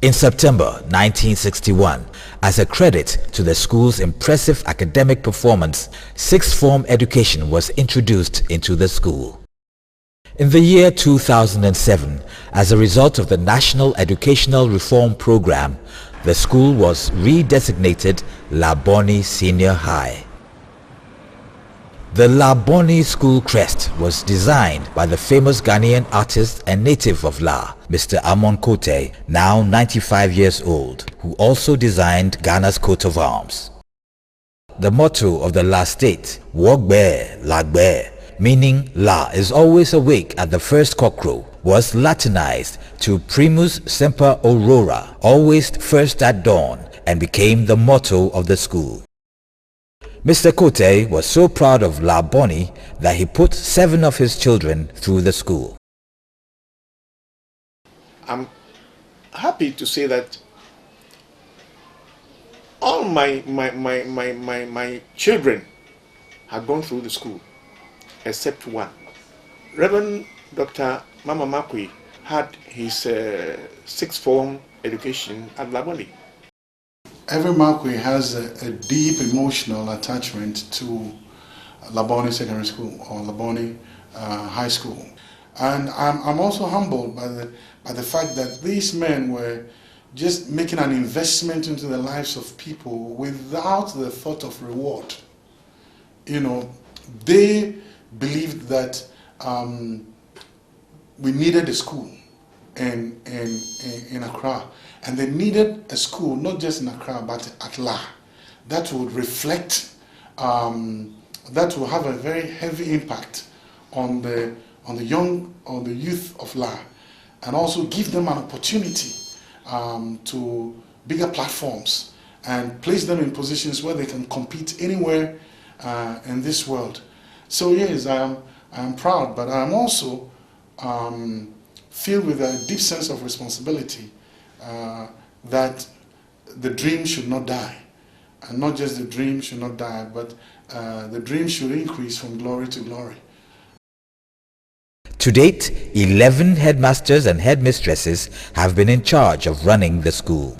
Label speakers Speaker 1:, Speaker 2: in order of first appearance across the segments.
Speaker 1: In September 1961, as a credit to the school's impressive academic performance, sixth form education was introduced into the school. In the year 2007, as a result of the National Educational Reform Program, the school was redesignated Labone Senior High. The Labone school crest was designed by the famous Ghanaian artist and native of La, Mr. Amon Kote, now 95 years old, who also designed Ghana's coat of arms. The motto of the La state, Wogbe Lagbe, meaning La is always awake at the first cockcrow, was Latinized to Primus Semper Aurora, always first at dawn, and became the motto of the school. Mr. Kote was so proud of Labone that he put 7 of his children through the school.
Speaker 2: I'm happy to say that all my children have gone through the school, except one. Reverend Dr. Mama Makwe had his sixth form education at Labone.
Speaker 3: Every Makwe has a deep emotional attachment to Labone Secondary School or Labone High School. And I'm also humbled by the fact that these men were just making an investment into the lives of people without the thought of reward. You know, they believed that we needed a school in Accra. And they needed a school, not just in Accra, but at La, that would reflect, that will have a very heavy impact on the youth of La, and also give them an opportunity to bigger platforms and place them in positions where they can compete anywhere in this world. So yes, I am proud, but I am also filled with a deep sense of responsibility that the dream should not die. And not just the dream should not die, but the dream should increase from glory to glory.
Speaker 1: To date, 11 headmasters and headmistresses have been in charge of running the school.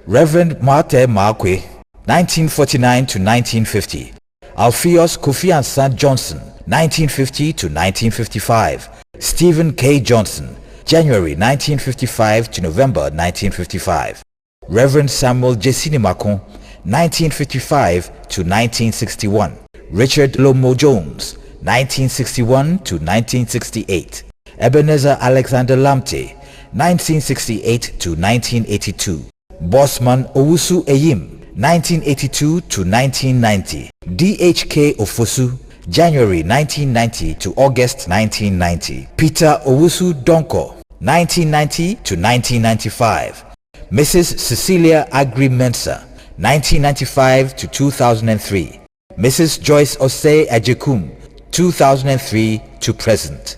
Speaker 1: Reverend Marte Makwe, 1949 to 1950. Alpheus Kofi Ansah Johnson, 1950 to 1955. Stephen K. Johnson, January 1955 to November 1955. Reverend Samuel Jesini Makon, 1955 to 1961. Richard Lomo Jones, 1961 to 1968. Ebenezer Alexander Lamte, 1968 to 1982. Bosman Owusu Eyim, 1982 to 1990. DHK Ofosu, January 1990 to August 1990. Peter Owusu Donko, 1990 to 1995. Mrs. Cecilia Agri Mensah, 1995 to 2003. Mrs. Joyce Osei Ajekum, 2003 to present.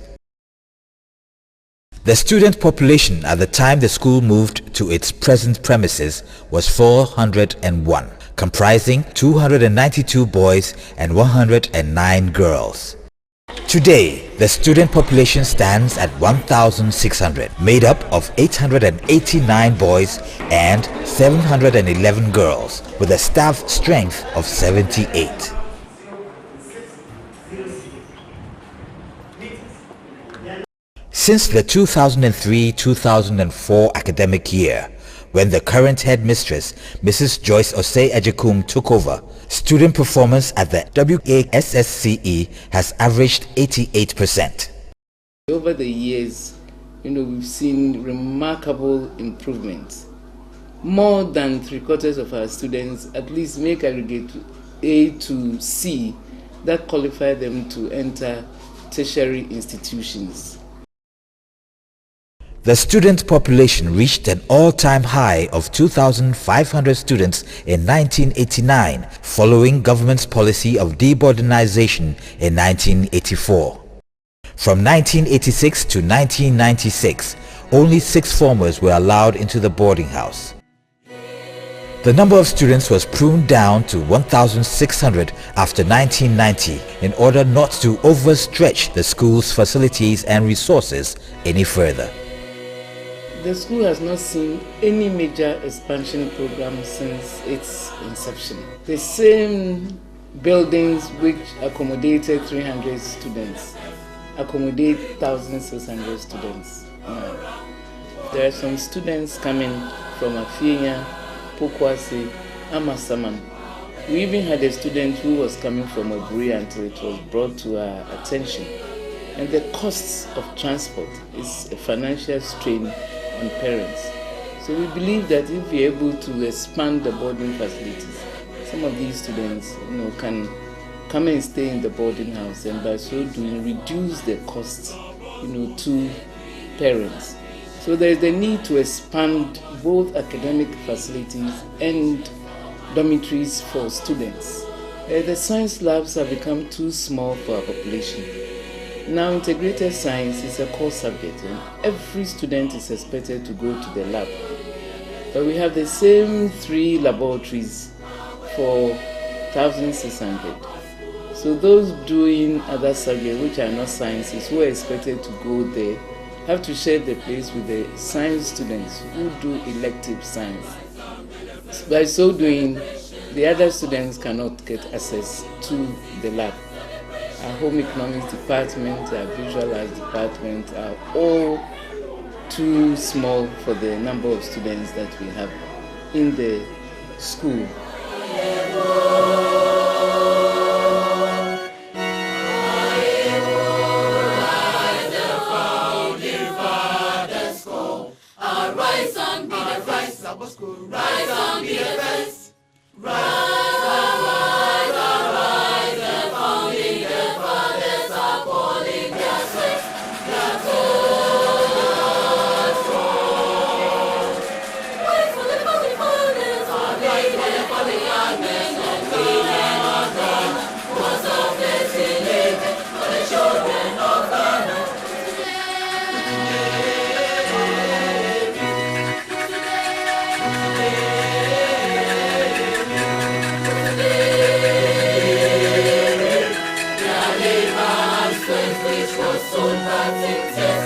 Speaker 1: The student population at the time the school moved to its present premises was 401, comprising 292 boys and 109 girls. Today, the student population stands at 1,600, made up of 889 boys and 711 girls, with a staff strength of 78. Since the 2003-2004 academic year, when the current headmistress, Mrs. Joyce Osei Ajekum, took over, student performance at the WASSCE has averaged 88%.
Speaker 4: Over the years, we've seen remarkable improvements. More than 3/4 of our students at least make aggregate A to C that qualify them to enter tertiary institutions.
Speaker 1: The student population reached an all-time high of 2,500 students in 1989, following government's policy of demodernization in 1984. From 1986 to 1996, only sixth formers were allowed into the boarding house. The number of students was pruned down to 1,600 after 1990 in order not to overstretch the school's facilities and resources any further.
Speaker 4: The school has not seen any major expansion program since its inception. The same buildings which accommodated 300 students accommodate 1,600 students now. There are some students coming from Afienya, Pokwase, Amasaman. We even had a student who was coming from Aburi until it was brought to our attention. And the costs of transport is a financial strain on parents. So we believe that if we are able to expand the boarding facilities, some of these students, can come and stay in the boarding house, and by so doing reduce the costs, to parents. So there is the need to expand both academic facilities and dormitories for students. The science labs have become too small for our population. Now integrated science is a core subject and every student is expected to go to the lab. But we have the same 3 laboratories for 1,600. So those doing other subjects which are not sciences who are expected to go there have to share the place with the science students who do elective science. By so doing, the other students cannot get access to the lab. Our home economics department, our visual arts department are all too small for the number of students that we have in the school.
Speaker 5: Rise and be the first. Labosco, rise and be the first. Rise. Which was so that